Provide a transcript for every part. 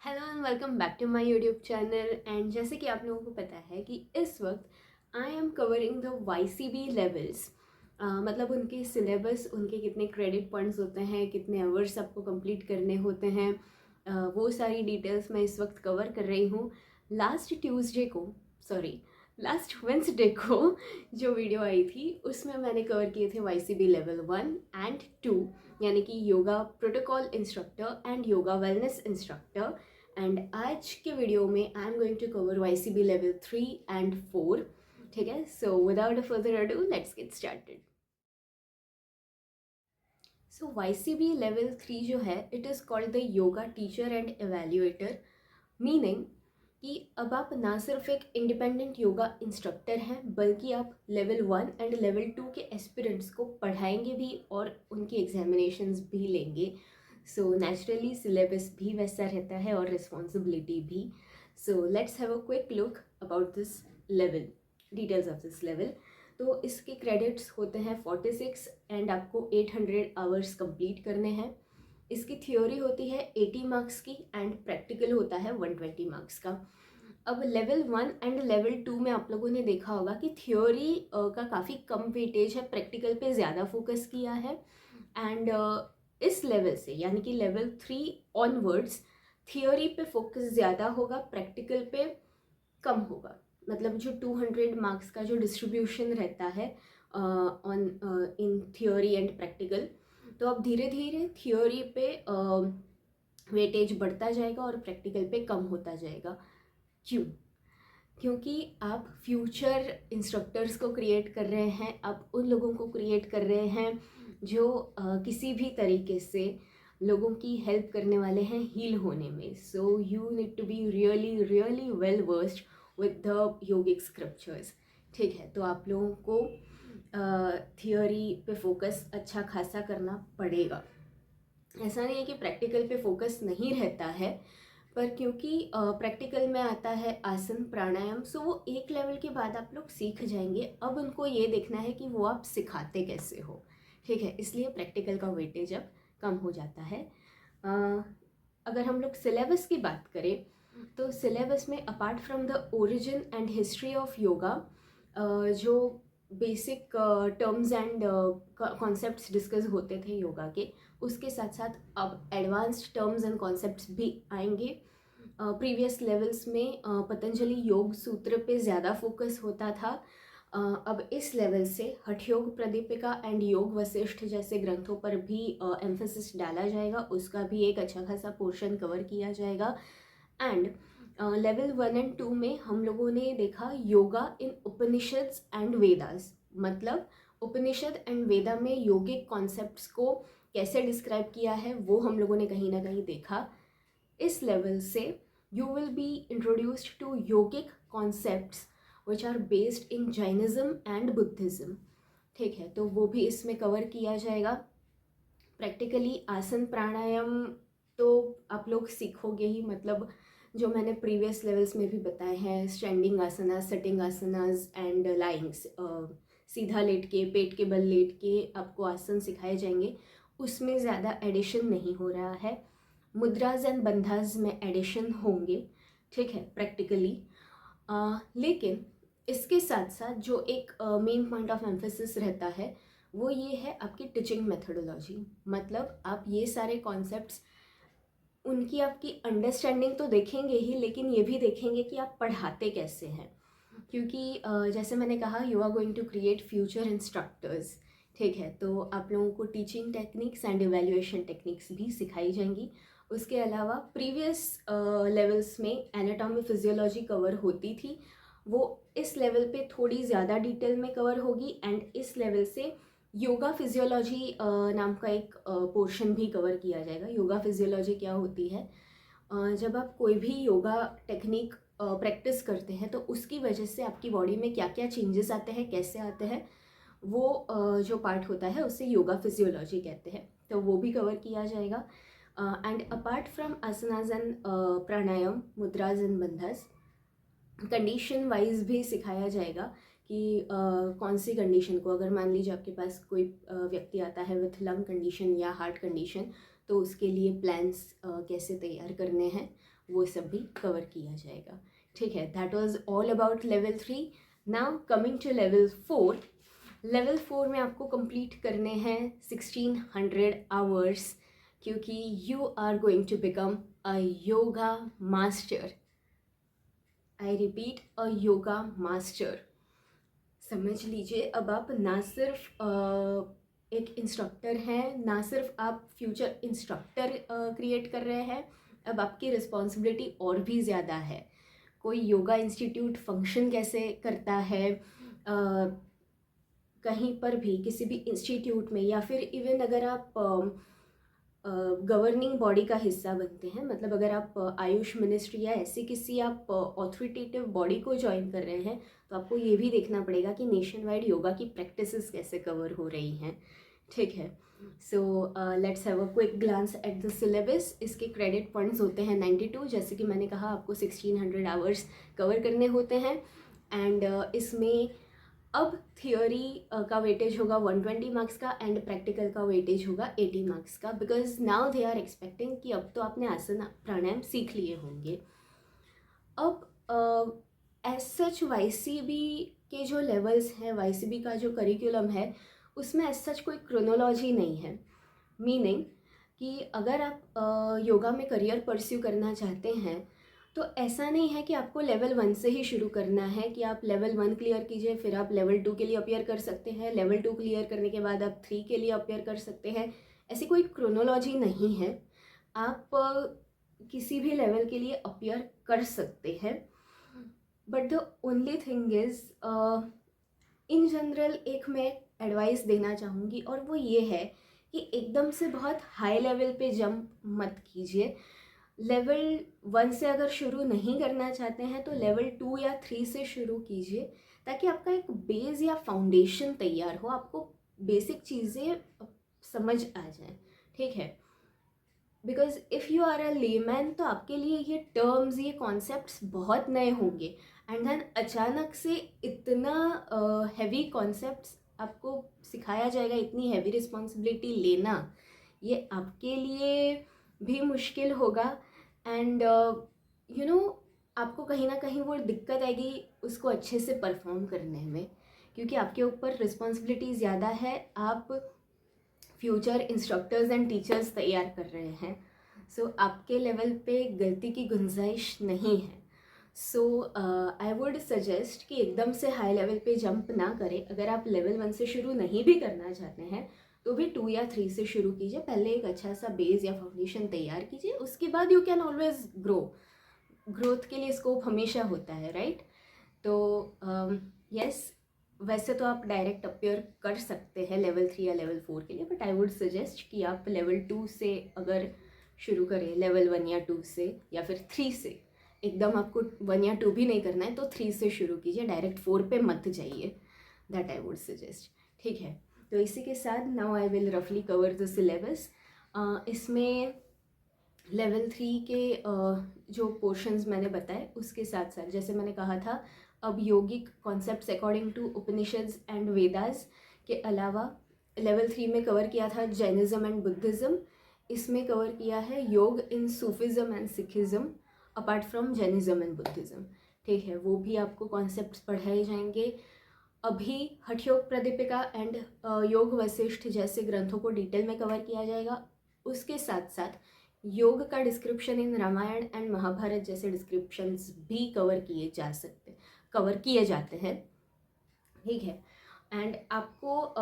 Hello and welcome back to my YouTube channel. And जैसे कि आप लोगों को पता है कि इस वक्त I am covering the YCB levels. मतलब उनके सिलेबस, उनके कितने क्रेडिट पॉइंट्स होते हैं, कितने आवर्स आपको कंप्लीट करने होते हैं, वो सारी डिटेल्स मैं इस वक्त कवर कर रही हूँ। लास्ट वेंसडे को जो वीडियो आई थी उसमें मैंने कवर किए थे YCB लेवल 1 एंड 2, यानी कि yoga protocol instructor and yoga wellness instructor. And आज के वीडियो में I am going to cover YCB level 3 and 4। ठीक है, so without a further ado let's get started. So YCB level 3 जो है, it is called the yoga teacher and evaluator. Meaning कि अब आप ना सिर्फ एक इंडिपेंडेंट योगा इंस्ट्रक्टर हैं, बल्कि आप लेवल 1 एंड लेवल 2 के एस्पिरेंट्स को पढ़ाएंगे भी और उनकी एग्जामिनेशंस भी लेंगे। सो नेचुरली सिलेबस भी वैसा रहता है और रिस्पॉन्सिबिलिटी भी। सो let's have a quick look about this level, details of this level. तो इसके क्रेडिट्स होते हैं 46 एंड आपको 800 आवर्स कंप्लीट करने हैं। इसकी थ्योरी होती है 80 मार्क्स की एंड प्रैक्टिकल होता है 120 मार्क्स का। अब लेवल 1 एंड लेवल 2 में आप लोगों ने देखा होगा कि थ्योरी का काफ़ी कम वेटेज है, प्रैक्टिकल पे ज़्यादा फोकस किया है। एंड इस लेवल से यानी कि लेवल 3 ऑनवर्ड्स थियोरी पे फोकस ज़्यादा होगा, प्रैक्टिकल पे कम होगा। मतलब जो 200 मार्क्स का जो डिस्ट्रीब्यूशन रहता है on in theory and practical, तो अब धीरे धीरे थियोरी पे वेटेज बढ़ता जाएगा और प्रैक्टिकल पे कम होता जाएगा। क्यों? क्योंकि आप फ्यूचर इंस्ट्रक्टर्स को क्रिएट कर रहे हैं, आप उन लोगों को क्रिएट कर रहे हैं जो किसी भी तरीके से लोगों की हेल्प करने वाले हैं हील होने में। So you need to be really really well versed with the yogic scriptures. ठीक है, तो आप लोगों को थियोरी पे फोकस अच्छा खासा करना पड़ेगा। ऐसा नहीं है कि प्रैक्टिकल पे फोकस नहीं रहता है, पर क्योंकि प्रैक्टिकल में आता है आसन प्राणायाम, सो वो एक लेवल के बाद आप लोग सीख जाएंगे। अब उनको ये देखना है कि वो आप सिखाते कैसे हो। ठीक है, इसलिए प्रैक्टिकल का वेटेज अब कम हो जाता है। अगर हम लोग सिलेबस की बात करें तो सिलेबस में apart from the origin and history of yoga, जो basic terms and concepts discuss होते थे योगा के, उसके साथ साथ अब एडवांस्ड टर्म्स एंड कॉन्सेप्ट्स भी आएंगे। प्रीवियस लेवल्स में पतंजलि योग सूत्र पे ज़्यादा फोकस होता था। अब इस लेवल से हठयोग प्रदीपिका एंड योग वशिष्ठ जैसे ग्रंथों पर भी एम्फेसिस डाला जाएगा, उसका भी एक अच्छा खासा पोर्शन कवर किया जाएगा। एंड लेवल 1 एंड 2 में हम लोगों ने देखा योगा इन उपनिषद्स एंड वेदास। मतलब उपनिषद एंड वेदा में योगिक कॉन्सेप्ट्स को कैसे डिस्क्राइब किया है वो हम लोगों ने कहीं ना कहीं देखा। इस लेवल से you will be introduced to yogic concepts which are based in Jainism and Buddhism. ठीक है, तो वो भी इसमें कवर किया जाएगा। प्रैक्टिकली आसन प्राणायाम तो आप लोग सीखोगे ही, मतलब जो मैंने प्रीवियस लेवल्स में भी बताए हैं, standing asanas, sitting asanas and lyings, सीधा लेट के, पेट के बल लेट के आपको आसन सिखाए जाएंगे। उसमें ज़्यादा एडिशन नहीं हो रहा है। मुद्राज एंड बंधाज में एडिशन होंगे। ठीक है, प्रैक्टिकली। लेकिन इसके साथ साथ जो एक मेन पॉइंट ऑफ एम्फेसिस रहता है वो ये है आपकी टीचिंग मेथोडोलॉजी। मतलब आप ये सारे कॉन्सेप्ट्स, उनकी आपकी अंडरस्टैंडिंग तो देखेंगे ही, लेकिन ये भी देखेंगे कि आप पढ़ाते कैसे हैं। क्योंकि जैसे मैंने कहा, you are going to create future instructors. ठीक है, तो आप लोगों को teaching techniques and evaluation techniques भी सिखाई जाएंगी। उसके अलावा प्रीवियस लेवल्स में एनाटॉमी फिजियोलॉजी कवर होती थी, वो इस लेवल पे थोड़ी ज़्यादा डिटेल में कवर होगी। एंड इस लेवल से योगा फिजियोलॉजी नाम का एक पोर्शन भी कवर किया जाएगा। योगा फिजियोलॉजी क्या होती है? जब आप कोई भी योगा टेक्निक प्रैक्टिस करते हैं तो उसकी वजह से आपकी बॉडी में क्या क्या चेंजेस आते हैं, कैसे आते हैं, वो जो पार्ट होता है उसे योगा फिजियोलॉजी कहते हैं। तो वो भी कवर किया जाएगा। And apart from asanas and pranayama, mudras and bandhas, condition wise भी सिखाया जाएगा कि कौन सी कंडीशन को, अगर मान लीजिए आपके पास कोई व्यक्ति आता है विथ लंग कंडीशन या हार्ट कंडीशन, तो उसके लिए प्लान्स कैसे तैयार करने हैं वो सब भी कवर किया जाएगा। ठीक है, that was all about level 3। Now coming to level 4। Level 4 में आपको कंप्लीट करने हैं 1600 आवर्स, क्योंकि you are going to become a yoga master. I repeat, a yoga master. समझ लीजिए, अब आप ना सिर्फ एक इंस्ट्रक्टर हैं, ना सिर्फ आप फ्यूचर इंस्ट्रक्टर क्रिएट कर रहे हैं, अब आपकी रिस्पॉन्सिबिलिटी और भी ज़्यादा है। कोई योगा इंस्टीट्यूट फंक्शन कैसे करता है, कहीं पर भी किसी भी इंस्टीट्यूट में, या फिर इवन अगर आप गवर्निंग बॉडी का हिस्सा बनते हैं, मतलब अगर आप आयुष मिनिस्ट्री या ऐसी किसी आप ऑथोरिटेटिव बॉडी को ज्वाइन कर रहे हैं, तो आपको ये भी देखना पड़ेगा कि नेशन वाइड योगा की प्रैक्टिसेस कैसे कवर हो रही हैं। ठीक है, so let's have a quick glance at the syllabus. इसके क्रेडिट पॉइंट्स होते हैं 92, जैसे कि मैंने कहा आपको 1600 आवर्स कवर करने होते हैं। एंड इसमें अब थियोरी का वेटेज होगा 120 मार्क्स का एंड प्रैक्टिकल का वेटेज होगा 80 मार्क्स का, because now they are expecting कि अब तो आपने आसन प्राणायाम सीख लिए होंगे। अब एज सच वाईसीबी के जो लेवल्स हैं, वाईसीबी का जो करिकुलम है, उसमें एज सच कोई क्रोनोलॉजी नहीं है। मीनिंग कि अगर आप योगा में करियर परस्यू करना चाहते हैं, तो ऐसा नहीं है कि आपको लेवल 1 से ही शुरू करना है कि आप लेवल 1 क्लियर कीजिए फिर आप लेवल 2 के लिए अपियर कर सकते हैं, लेवल 2 क्लियर करने के बाद आप 3 के लिए अपियर कर सकते हैं। ऐसी कोई क्रोनोलॉजी नहीं है। आप किसी भी लेवल के लिए अपियर कर सकते हैं। But the only thing is, in general एक मैं एडवाइस देना चाहूँगी, और वो ये है कि एकदम से बहुत हाई लेवल पे जंप मत कीजिए। लेवल 1 से अगर शुरू नहीं करना चाहते हैं तो लेवल 2 या 3 से शुरू कीजिए, ताकि आपका एक बेस या फाउंडेशन तैयार हो, आपको बेसिक चीज़ें समझ आ जाए। ठीक है, because if you are a layman तो आपके लिए ये टर्म्स, ये कॉन्सेप्ट्स बहुत नए होंगे, एंड देन अचानक से इतना हैवी कॉन्सेप्ट्स आपको सिखाया जाएगा, इतनी हैवी रिस्पॉन्सिबिलिटी लेना ये आपके लिए भी मुश्किल होगा। एंड यू नो, आपको कहीं ना कहीं वो दिक्कत आएगी उसको अच्छे से परफॉर्म करने में, क्योंकि आपके ऊपर रिस्पॉन्सिबिलिटी ज़्यादा है। आप फ्यूचर इंस्ट्रक्टर्स एंड टीचर्स तैयार कर रहे हैं, सो आपके लेवल पे गलती की गुंजाइश नहीं है। सो आई वुड सजेस्ट कि एकदम से हाई लेवल पे जंप ना करें। अगर आप लेवल 1 से शुरू नहीं भी करना चाहते हैं तो भी 2 या 3 से शुरू कीजिए। पहले एक अच्छा सा बेस या फाउंडेशन तैयार कीजिए, उसके बाद you can always grow. Growth के लिए स्कोप हमेशा होता है, राइट? तो यस, वैसे तो आप डायरेक्ट अपियर कर सकते हैं लेवल 3 या लेवल 4 के लिए, बट आई वुड सजेस्ट कि आप लेवल 2 से अगर शुरू करें, लेवल 1 या 2 से, या फिर 3 से। एकदम आपको 1 या 2 भी नहीं करना है तो 3 से शुरू कीजिए, डायरेक्ट 4 पे मत जाइए। That I would suggest. ठीक है, तो इसी के साथ नाउ आई विल रफली कवर द सिलेबस। इसमें लेवल 3 के जो पोर्शंस मैंने बताए उसके साथ साथ, जैसे मैंने कहा था, अब yogic concepts according to Upanishads and Vedas के अलावा लेवल 3 में कवर किया था जैनिज़्म एंड बुद्धिज़्म। इसमें कवर किया है yoga in Sufism and Sikhism apart from Jainism and Buddhism. ठीक है, वो भी आपको कॉन्सेप्ट्स पढ़ाए जाएंगे। अभी हठयोग प्रदीपिका एंड योग वशिष्ठ जैसे ग्रंथों को डिटेल में कवर किया जाएगा। उसके साथ साथ योग का description in Ramayana and Mahabharata जैसे डिस्क्रिप्शंस भी कवर किए जाते हैं। ठीक है, एंड आपको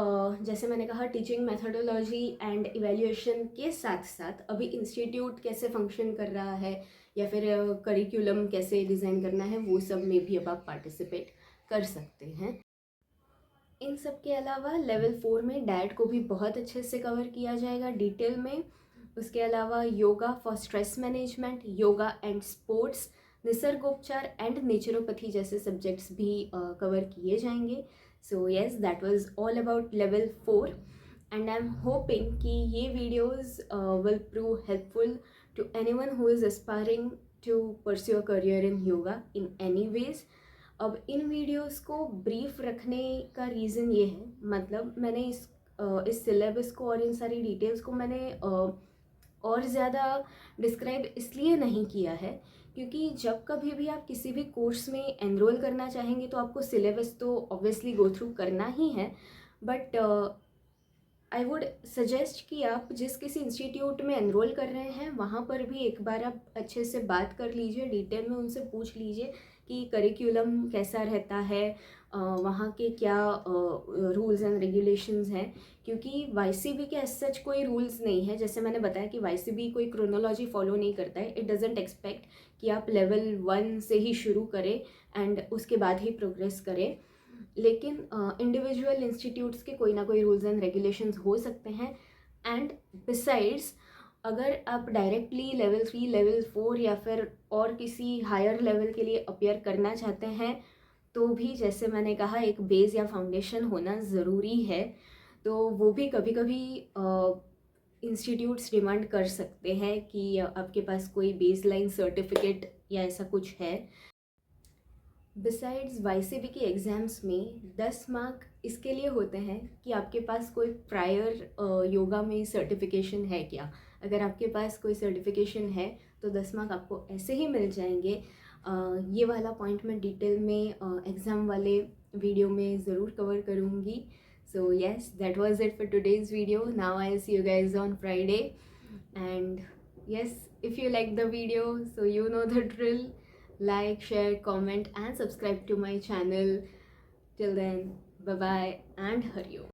जैसे मैंने कहा, टीचिंग मेथोडोलॉजी एंड इवैल्यूएशन के साथ साथ अभी इंस्टीट्यूट कैसे फंक्शन कर रहा है या फिर करिकुलम कैसे डिज़ाइन करना है, वो सब में भी अब आप पार्टिसिपेट कर सकते हैं। इन सब के अलावा लेवल 4 में डाइट को भी बहुत अच्छे से कवर किया जाएगा डिटेल में। उसके अलावा yoga for stress management, yoga and sports, nisargopachar and naturopathy जैसे सब्जेक्ट्स भी कवर किए जाएंगे। So yes, that was all about level 4 and I am hoping कि ये videos will prove helpful to anyone who is aspiring to pursue a career in yoga in any ways. अब इन videos को brief रखने का reason ये है, मतलब मैंने इस सिलेबस को और इन सारी डिटेल्स को मैंने और ज़्यादा डिस्क्राइब इसलिए नहीं किया है क्योंकि जब कभी भी आप किसी भी कोर्स में एनरोल करना चाहेंगे तो आपको सिलेबस तो ऑब्वियसली गो थ्रू करना ही है, बट आई वुड सजेस्ट कि आप जिस किसी इंस्टीट्यूट में एनरोल कर रहे हैं वहाँ पर भी एक बार आप अच्छे से बात कर लीजिए, डिटेल में उनसे पूछ लीजिए कि करिकुलम कैसा रहता है, वहाँ के क्या रूल्स एंड रेगुलेशंस हैं। क्योंकि वाईसीबी के एज सच कोई रूल्स नहीं है, जैसे मैंने बताया कि वाईसीबी कोई क्रोनोलॉजी फॉलो नहीं करता है। इट डजेंट एक्सपेक्ट कि आप लेवल 1 से ही शुरू करें एंड उसके बाद ही प्रोग्रेस करें, लेकिन इंडिविजुअल इंस्टीट्यूट्स के कोई ना कोई रूल्स एंड रेगुलेशंस हो सकते हैं। एंड बिसाइड्स, अगर आप डायरेक्टली लेवल 3, लेवल 4 या फिर और किसी हायर लेवल के लिए अपियर करना चाहते हैं तो भी जैसे मैंने कहा एक बेस या फाउंडेशन होना ज़रूरी है। तो वो भी कभी कभी इंस्टीट्यूट्स डिमांड कर सकते हैं कि आपके पास कोई बेस लाइन सर्टिफिकेट या ऐसा कुछ है। बिसाइड्स वाईसीबी के एग्ज़ाम्स में 10 मार्क इसके लिए होते हैं कि आपके पास कोई प्रायर योगा में सर्टिफिकेशन है क्या। अगर आपके पास कोई सर्टिफिकेशन है तो 10 मार्क आपको ऐसे ही मिल जाएंगे। ये वाला पॉइंट मैं डिटेल में एग्ज़ाम वाले वीडियो में ज़रूर कवर करूँगी। So yes, that was it for today's video. Now I see you guys on Friday and yes, if you like the video, so you know the drill. Like, share, comment and subscribe to my channel. Till then, bye bye and Hari Om.